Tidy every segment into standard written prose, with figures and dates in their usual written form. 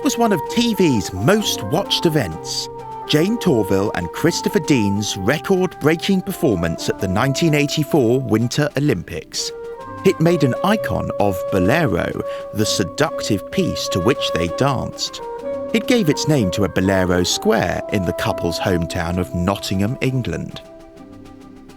was one of TV's most watched events. Jane Torville and Christopher Dean's record-breaking performance at the 1984 Winter Olympics. It made an icon of Bolero, the seductive piece to which they danced. It gave its name to a Bolero square in the couple's hometown of Nottingham, England.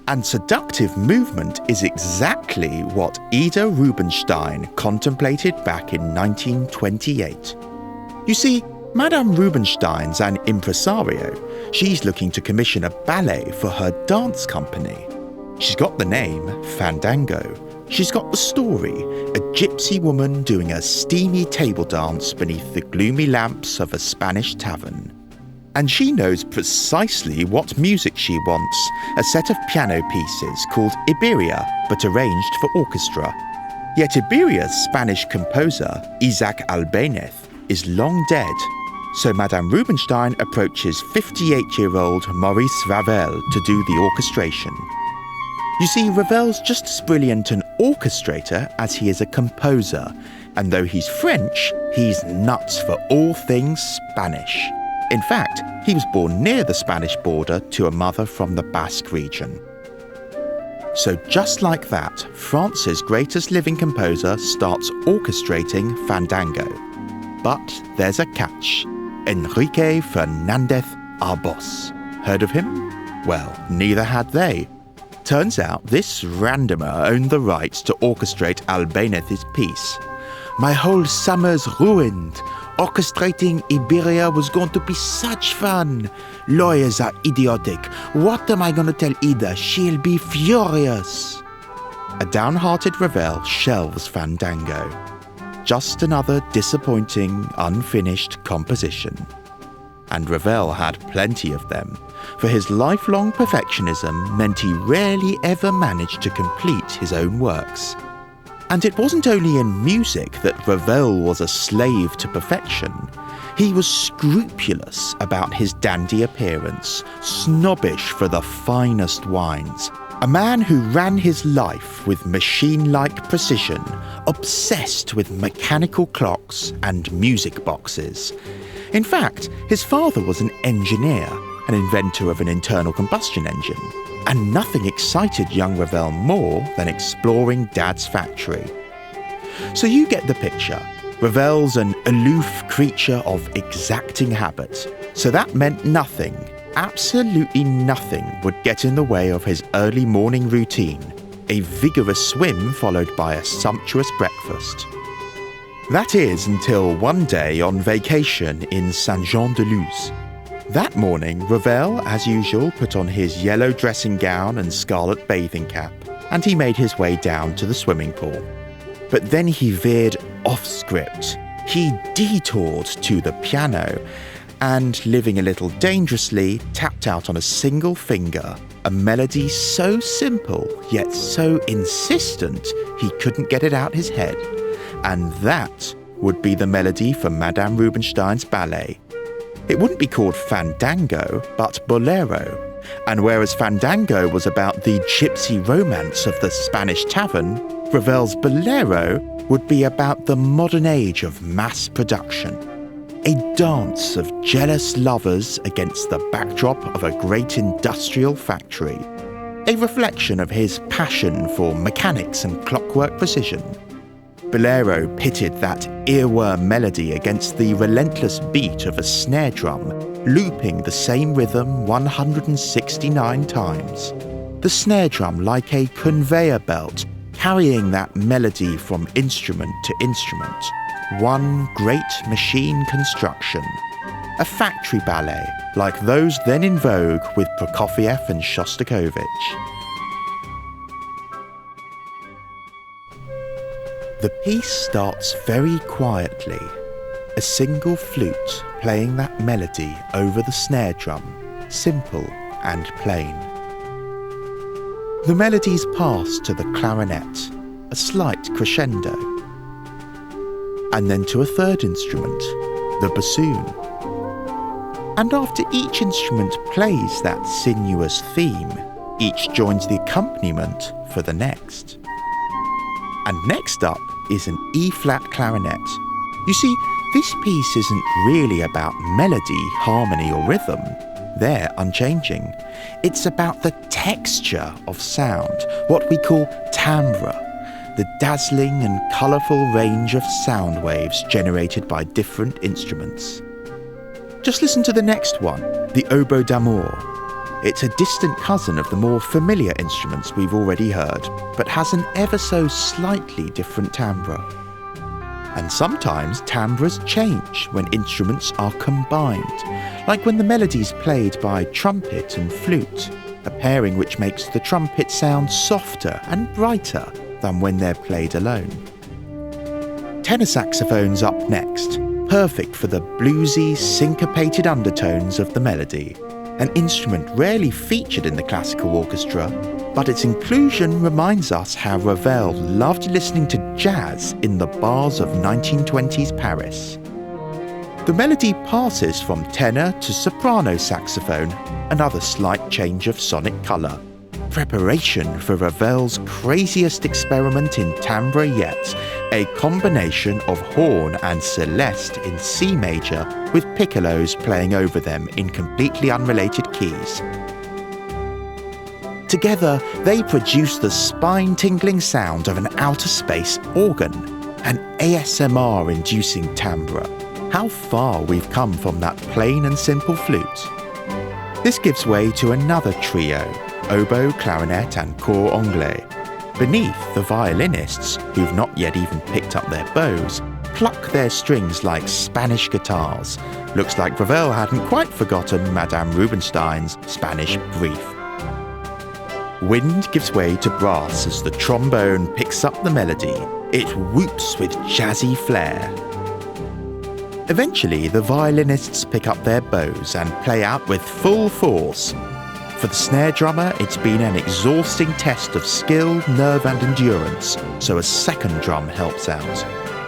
And seductive movement is exactly what Ida Rubinstein contemplated back in 1928. You see, Madame Rubinstein's an impresario. She's looking to commission a ballet for her dance company. She's got the name Fandango. She's got the story, a gypsy woman doing a steamy table dance beneath the gloomy lamps of a Spanish tavern. And she knows precisely what music she wants, a set of piano pieces called Iberia, but arranged for orchestra. Yet Iberia's Spanish composer, Isaac Albéniz, is long dead, so Madame Rubinstein approaches 58-year-old Maurice Ravel to do the orchestration. You see, Ravel's just as brilliant an orchestrator as he is a composer, and though he's French, he's nuts for all things Spanish. In fact, he was born near the Spanish border to a mother from the Basque region. So just like that, France's greatest living composer starts orchestrating Fandango. But there's a catch. Enrique Fernández Arbós. Heard of him? Well, neither had they. Turns out this randomer owned the rights to orchestrate Albéniz's piece. My whole summer's ruined. Orchestrating Iberia was going to be such fun. Lawyers are idiotic. What am I going to tell Ida? She'll be furious. A downhearted Ravel shelves Fandango. Just another disappointing, unfinished composition. And Ravel had plenty of them, for his lifelong perfectionism meant he rarely ever managed to complete his own works. And it wasn't only in music that Ravel was a slave to perfection. He was scrupulous about his dandy appearance, snobbish for the finest wines, a man who ran his life with machine-like precision, obsessed with mechanical clocks and music boxes. In fact, his father was an engineer, an inventor of an internal combustion engine, and nothing excited young Ravel more than exploring Dad's factory. So you get the picture. Ravel's an aloof creature of exacting habits, so that meant nothing, absolutely nothing would get in the way of his early morning routine, a vigorous swim followed by a sumptuous breakfast. That is until one day on vacation in Saint-Jean-de-Luz. That morning, Ravel, as usual, put on his yellow dressing gown and scarlet bathing cap, and he made his way down to the swimming pool. But then he veered off script. He detoured to the piano, and, living a little dangerously, tapped out on a single finger, a melody so simple, yet so insistent he couldn't get it out his head. And that would be the melody for Madame Rubinstein's ballet. It wouldn't be called Fandango, but Bolero. And whereas Fandango was about the gypsy romance of the Spanish tavern, Ravel's Bolero would be about the modern age of mass production. A dance of jealous lovers against the backdrop of a great industrial factory. A reflection of his passion for mechanics and clockwork precision. Bolero pitted that earworm melody against the relentless beat of a snare drum, looping the same rhythm 169 times. The snare drum like a conveyor belt, carrying that melody from instrument to instrument. One great machine construction. A factory ballet, like those then in vogue with Prokofiev and Shostakovich. The piece starts very quietly, a single flute playing that melody over the snare drum, simple and plain. The melodies pass to the clarinet, a slight crescendo, and then to a third instrument, the bassoon. And after each instrument plays that sinuous theme, each joins the accompaniment for the next. And next up is an E-flat clarinet. You see, This piece isn't really about melody, harmony or rhythm. They're unchanging. It's about the texture of sound, what we call timbre, the dazzling and colourful range of sound waves generated by different instruments. Just listen to the next one, the oboe d'amour. It's a distant cousin of the more familiar instruments we've already heard, but has an ever so slightly different timbre. And sometimes timbres change when instruments are combined, like when the melody's played by trumpet and flute, a pairing which makes the trumpet sound softer and brighter than when they're played alone. Tenor saxophone's up next, perfect for the bluesy, syncopated undertones of the melody, an instrument rarely featured in the classical orchestra, but its inclusion reminds us how Ravel loved listening to jazz in the bars of 1920s Paris. The melody passes from tenor to soprano saxophone, another slight change of sonic colour. Preparation for Ravel's craziest experiment in timbre yet, a combination of horn and celeste in C major with piccolos playing over them in completely unrelated keys. Together, they produce the spine-tingling sound of an outer space organ, an ASMR-inducing timbre. How far we've come from that plain and simple flute. This gives way to another trio, oboe, clarinet and cor anglais. Beneath, the violinists, who've not yet even picked up their bows, pluck their strings like Spanish guitars. Looks like Ravel hadn't quite forgotten Madame Rubinstein's Spanish Brief. Wind gives way to brass as the trombone picks up the melody. It whoops with jazzy flair. Eventually, the violinists pick up their bows and play out with full force. For the snare drummer, it's been an exhausting test of skill, nerve and endurance, so a second drum helps out.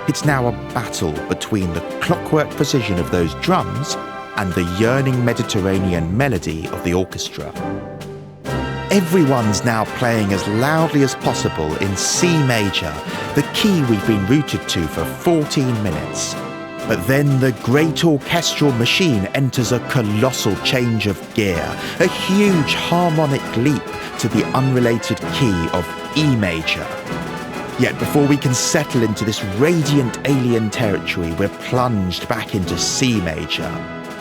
It's now a battle between the clockwork precision of those drums and the yearning Mediterranean melody of the orchestra. Everyone's now playing as loudly as possible in C major, the key we've been rooted to for 14 minutes. But then the great orchestral machine enters a colossal change of gear, a huge harmonic leap to the unrelated key of E major. Yet before we can settle into this radiant alien territory, we're plunged back into C major,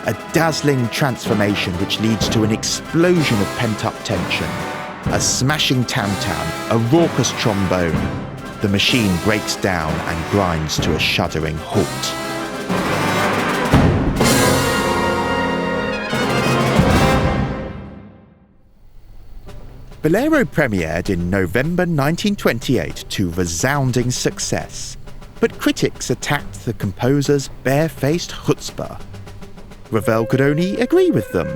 a dazzling transformation which leads to an explosion of pent-up tension, a smashing tam-tam, a raucous trombone. The machine breaks down and grinds to a shuddering halt. Bolero premiered in November 1928 to resounding success, but critics attacked the composer's barefaced chutzpah. Ravel could only agree with them.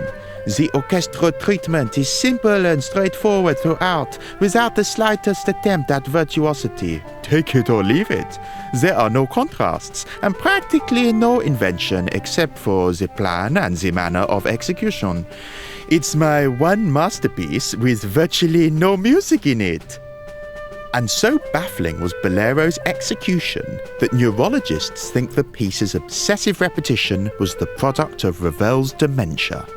The orchestral treatment is simple and straightforward throughout, without the slightest attempt at virtuosity. Take it or leave it. There are no contrasts, and practically no invention except for the plan and the manner of execution. It's my one masterpiece with virtually no music in it. And so baffling was Bolero's execution that neurologists think the piece's obsessive repetition was the product of Ravel's dementia.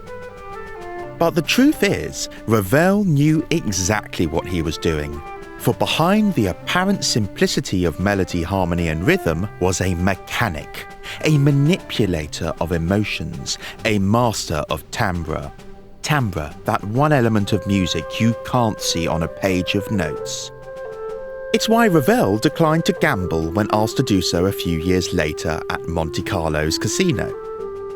But the truth is, Ravel knew exactly what he was doing. For behind the apparent simplicity of melody, harmony and rhythm was a mechanic, a manipulator of emotions, a master of timbre. Timbre, that one element of music you can't see on a page of notes. It's why Ravel declined to gamble when asked to do so a few years later at Monte Carlo's casino.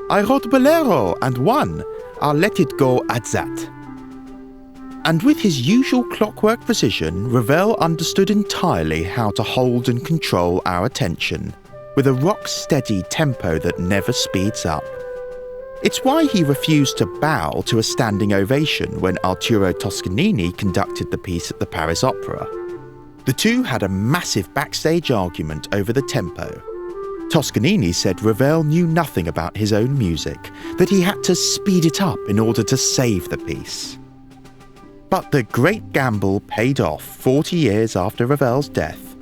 I wrote Bolero and won. I'll let it go at that. And with his usual clockwork precision, Ravel understood entirely how to hold and control our attention, with a rock-steady tempo that never speeds up. It's why he refused to bow to a standing ovation when Arturo Toscanini conducted the piece at the Paris Opera. The two had a massive backstage argument over the tempo. Toscanini said Ravel knew nothing about his own music, that he had to speed it up in order to save the piece. But the great gamble paid off 40 years after Ravel's death.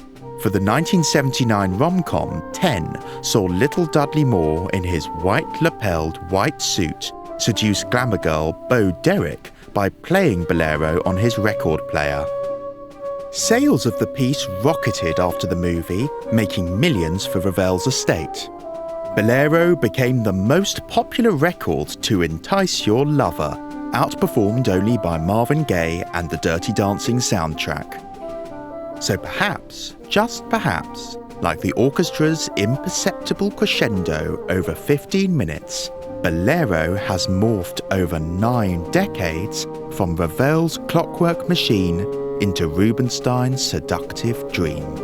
For the 1979 rom-com 10 saw little Dudley Moore in his white-lapelled white suit seduce glamour girl Bo Derek by playing Bolero on his record player. Sales of the piece rocketed after the movie, making millions for Ravel's estate. Bolero became the most popular record to entice your lover, outperformed only by Marvin Gaye and the Dirty Dancing soundtrack. So perhaps, just perhaps, like the orchestra's imperceptible crescendo over 15 minutes, Bolero has morphed over 9 decades from Ravel's clockwork machine into Rubinstein's seductive dream.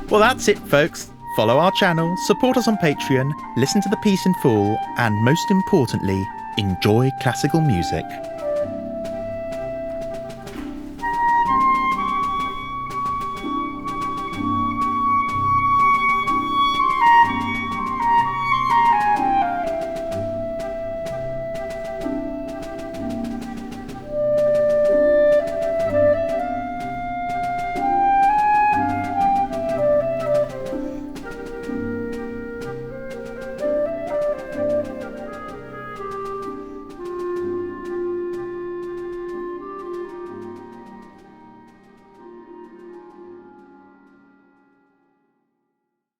Well, that's it, folks. Follow our channel, support us on Patreon, listen to the piece in full, and most importantly, enjoy classical music.